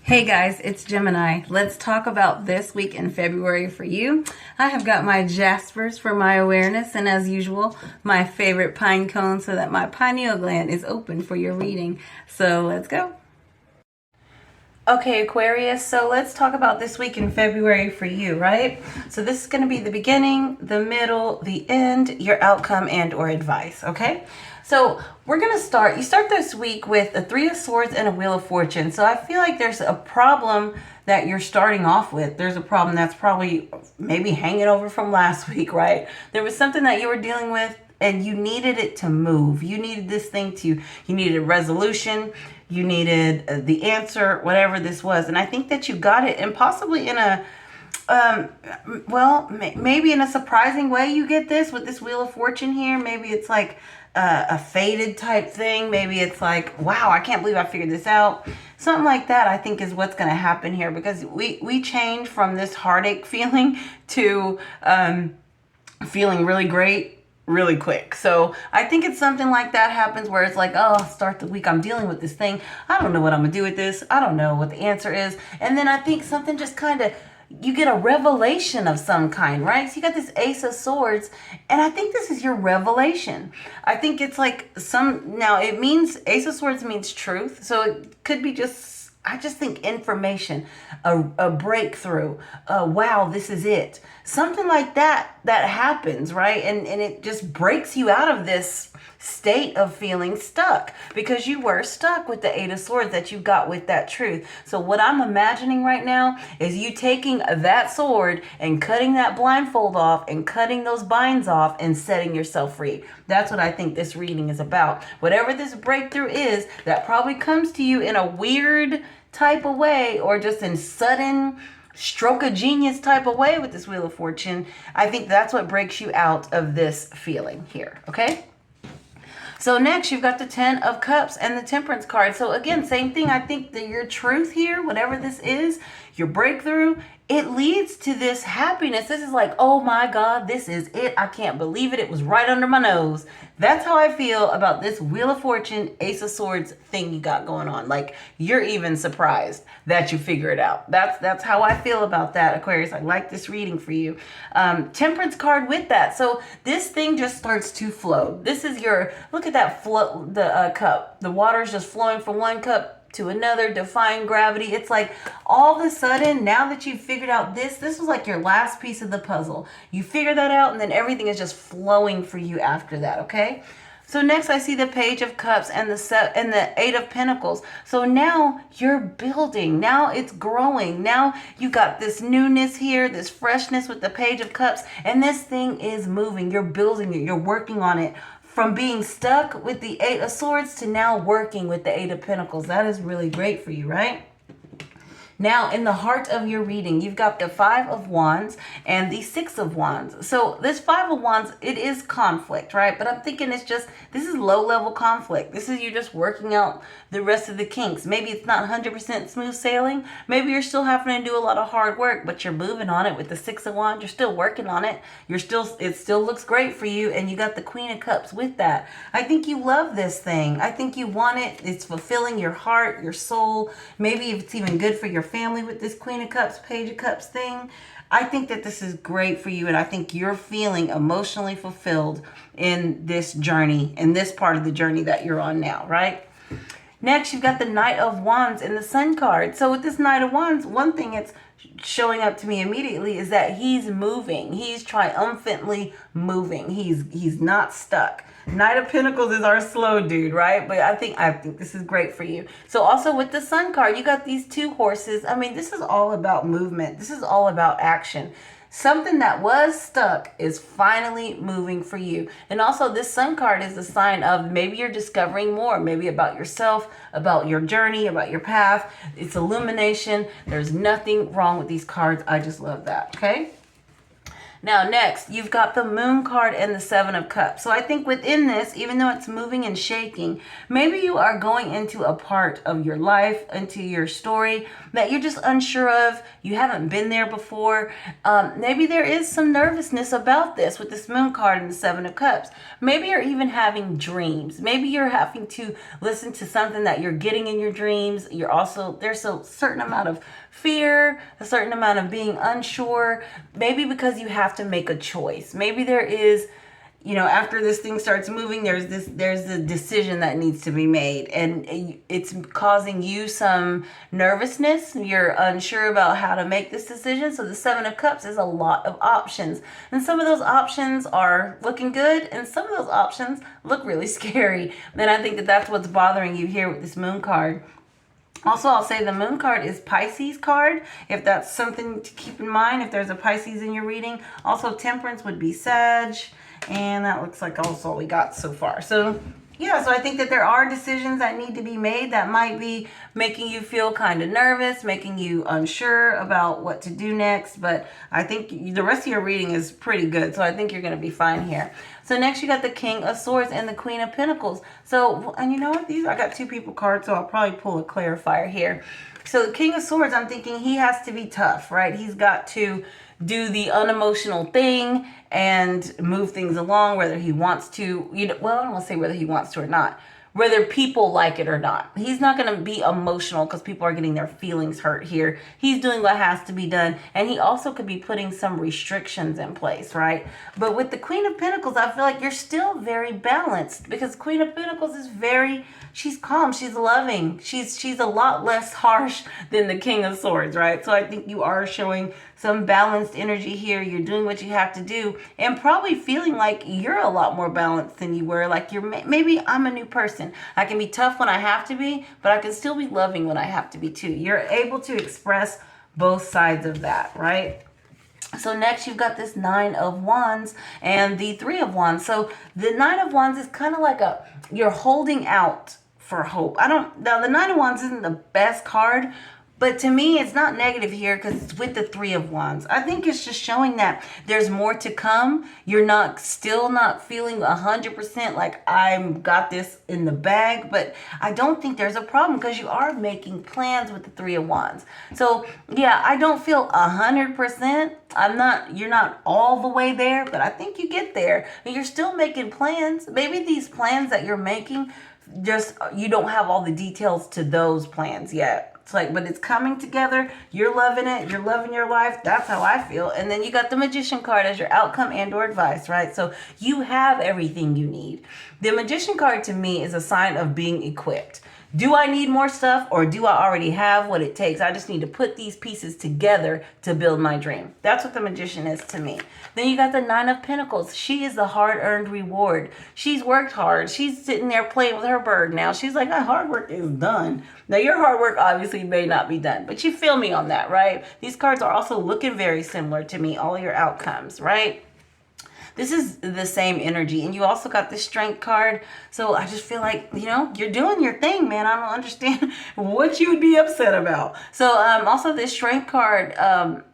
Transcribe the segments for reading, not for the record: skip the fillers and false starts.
Hey guys, it's Gemini. Let's talk about this week in February for you. I have got my Jaspers for my awareness, and as usual, my favorite pine cone so that my pineal gland is open for your reading. So let's go. Okay, Aquarius, so let's talk about this week in February for you, right? So this is going to be the beginning, the middle, the end, your outcome, and or advice, okay? So we're going to you start this week with a Three of Swords and a Wheel of Fortune. So I feel like there's a problem that you're starting off with. There's a problem that's probably maybe hanging over from last week, right? There was something that you were dealing with and you needed it to move. You needed this thing you needed a resolution. You needed the answer, whatever this was. And I think that you got it, and possibly in a, maybe in a surprising way you get this with this Wheel of Fortune here. Maybe it's like a fated type thing. Maybe it's like, wow, I can't believe I figured this out. Something like that, I think, is what's going to happen here, because we change from this heartache feeling to feeling really great really quick. So I think it's something like that happens where it's like, oh, start the week, I'm dealing with this thing. I don't know what I'm gonna do with this. I don't know what the answer is. And then I think something just kind of, you get a revelation of some kind, right? So you got this Ace of Swords, and I think this is your revelation. I think it's like now it means, Ace of Swords means truth. So it could be just, I just think information, a breakthrough, wow, this is it. Something like that happens, right? And it just breaks you out of this state of feeling stuck, because you were stuck with the Eight of Swords that you got with that truth. So what I'm imagining right now is you taking that sword and cutting that blindfold off and cutting those binds off and setting yourself free. That's what I think this reading is about. Whatever this breakthrough is, that probably comes to you in a weird type of way, or just in sudden stroke of genius type of way with this Wheel of Fortune. I think that's what breaks you out of this feeling here, okay? So next, you've got the Ten of Cups and the Temperance card. So again, same thing. I think that your truth here, whatever this is, your breakthrough, it leads to this happiness. This is like, oh my God, this is it. I can't believe it. It was right under my nose. That's how I feel about this Wheel of Fortune, Ace of Swords thing you got going on. Like, you're even surprised that you figure it out. That's how I feel about that, Aquarius. I like this reading for you. Temperance card with that. So this thing just starts to flow. This is your, look at that flow, the cup. The water is just flowing from one cup to another, defying gravity. It's like all of a sudden, now that you've figured out this was like your last piece of the puzzle. You figure that out, and then everything is just flowing for you after that, okay? So next I see the Page of Cups and the Eight of Pentacles. So now you're building. Now it's growing. Now you got this newness here, this freshness with the Page of Cups, and this thing is moving. You're building it. You're working on it. From being stuck with the Eight of Swords to now working with the Eight of Pentacles. That is really great for you, right? Now, in the heart of your reading, you've got the Five of Wands and the Six of Wands. So this Five of Wands, it is conflict, right? But I'm thinking this is low-level conflict. This is you just working out the rest of the kinks. Maybe it's not 100% smooth sailing. Maybe you're still having to do a lot of hard work, but you're moving on it with the Six of Wands. You're still working on it. It still looks great for you, and you got the Queen of Cups with that. I think you love this thing. I think you want it. It's fulfilling your heart, your soul. Maybe it's even good for your family with this Queen of Cups, Page of Cups thing. I think that this is great for you, and I think you're feeling emotionally fulfilled in this journey, in this part of the journey that you're on now, right? Next, you've got the Knight of Wands and the Sun card. So with this Knight of Wands, one thing it's showing up to me immediately is that he's moving. He's triumphantly moving. He's not stuck. Knight of Pentacles is our slow dude, right? But I think this is great for you. So also with the Sun card, you got these two horses. I mean, this is all about movement. This is all about action. Something that was stuck is finally moving for you. And also this Sun card is a sign of maybe you're discovering more, maybe about yourself, about your journey, about your path. It's illumination. There's nothing wrong with these cards. I just love that, okay? Now, next, you've got the Moon card and the Seven of Cups. So I think within this, even though it's moving and shaking, maybe you are going into a part of your life, into your story that you're just unsure of. You haven't been there before. Maybe there is some nervousness about this with this Moon card and the Seven of Cups. Maybe you're even having dreams. Maybe you're having to listen to something that you're getting in your dreams. You're also, there's a certain amount of fear, a certain amount of being unsure, maybe because you have to make a choice. Maybe there is, you know, after this thing starts moving, there's a decision that needs to be made, and it's causing you some nervousness. You're unsure about how to make this decision. So the Seven of Cups is a lot of options, and some of those options are looking good, and some of those options look really scary. And I think that that's what's bothering you here with this Moon card. Also, I'll say the Moon card is Pisces card, if that's something to keep in mind, if there's a Pisces in your reading. Also, Temperance would be Sag, and that looks like also all we got so far. So, yeah, so I think that there are decisions that need to be made that might be making you feel kind of nervous, making you unsure about what to do next. But I think the rest of your reading is pretty good, so I think you're going to be fine here. So next you got the King of Swords and the Queen of Pentacles. So, and you know what? I got two people cards, so I'll probably pull a clarifier here. So the King of Swords, I'm thinking he has to be tough, right? He's got to do the unemotional thing and move things along, whether he wants to, well, I don't want to say whether he wants to or not, whether people like it or not. He's not going to be emotional because people are getting their feelings hurt here. He's doing what has to be done. And he also could be putting some restrictions in place, right? But with the Queen of Pentacles, I feel like you're still very balanced, because Queen of Pentacles is she's calm, she's loving, she's a lot less harsh than the King of Swords, right? So I think you are showing some balanced energy here. You're doing what you have to do, and probably feeling like you're a lot more balanced than you were. Like maybe I'm a new person. I can be tough when I have to be, but I can still be loving when I have to be too. You're able to express both sides of that, right? So next you've got this Nine of Wands and the Three of Wands. So the Nine of Wands is kind of like you're holding out for hope. Now the Nine of Wands isn't the best card, but to me, it's not negative here because it's with the Three of Wands. I think it's just showing that there's more to come. You're still not feeling 100% like I've got this in the bag, but I don't think there's a problem because you are making plans with the Three of Wands. So yeah, I don't feel 100%. You're not all the way there, but I think you get there. And you're still making plans. Maybe these plans that you're making, you don't have all the details to those plans yet. It's like, but it's coming together. You're loving it. You're loving your life. That's how I feel. And then you got the Magician card as your outcome and or advice, right? So you have everything you need. The Magician card to me is a sign of being equipped. Do I need more stuff, or do I already have what it takes? I just need to put these pieces together to build my dream. That's what the Magician is to me. Then you got the Nine of Pentacles. She is the hard-earned reward. She's worked hard. She's sitting there playing with her bird now. She's like, my hard work is done. Now, your hard work obviously may not be done, but you feel me on that, right? These cards are also looking very similar to me, all your outcomes, right? This is the same energy. And you also got the Strength card. So I just feel like, you're doing your thing, man. I don't understand what you would be upset about. So also this Strength card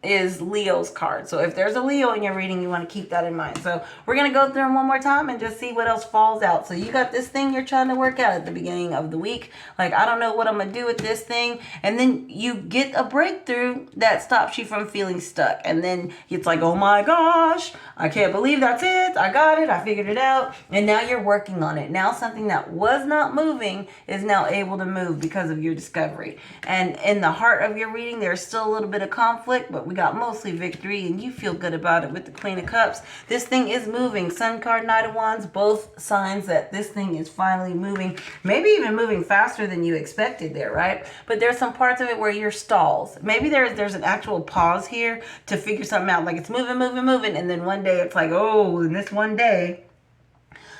is Leo's card. So if there's a Leo in your reading, you want to keep that in mind. So we're going to go through them one more time and just see what else falls out. So you got this thing you're trying to work out at the beginning of the week. Like, I don't know what I'm going to do with this thing. And then you get a breakthrough that stops you from feeling stuck. And then it's like, oh my gosh, I can't believe that's it. I got it. I figured it out. And now you're working on it. Now something that was not moving is now able to move because of your discovery. And in the heart of your reading, there's still a little bit of conflict, but we got mostly victory, and you feel good about it with the Queen of Cups. This thing is moving. Sun card, Knight of Wands, both signs that this thing is finally moving. Maybe even moving faster than you expected there, right? But there's some parts of it where you're stalls. Maybe there's an actual pause here to figure something out. Like, it's moving, moving, moving, and then one day it's like, oh, in this one day,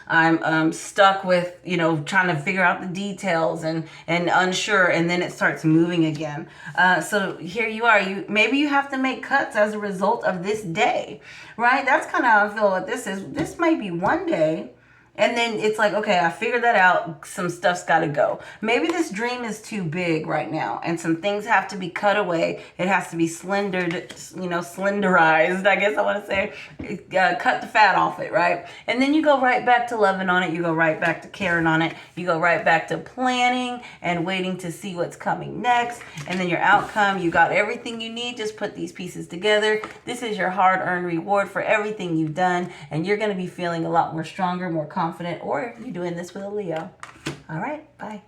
I'm stuck with, trying to figure out the details and unsure, and then it starts moving again. So here you are. Maybe you have to make cuts as a result of this day, right? That's kind of how I feel what this is. This might be one day And then it's like, okay, I figured that out. Some stuff's got to go. Maybe this dream is too big right now, and some things have to be cut away. It has to be slenderized, I guess I want to say. Cut the fat off it, right? And then you go right back to loving on it. You go right back to caring on it. You go right back to planning and waiting to see what's coming next. And then your outcome, you got everything you need. Just put these pieces together. This is your hard-earned reward for everything you've done, and you're going to be feeling a lot more stronger, more confident, or you're doing this with a Leo. All right, bye.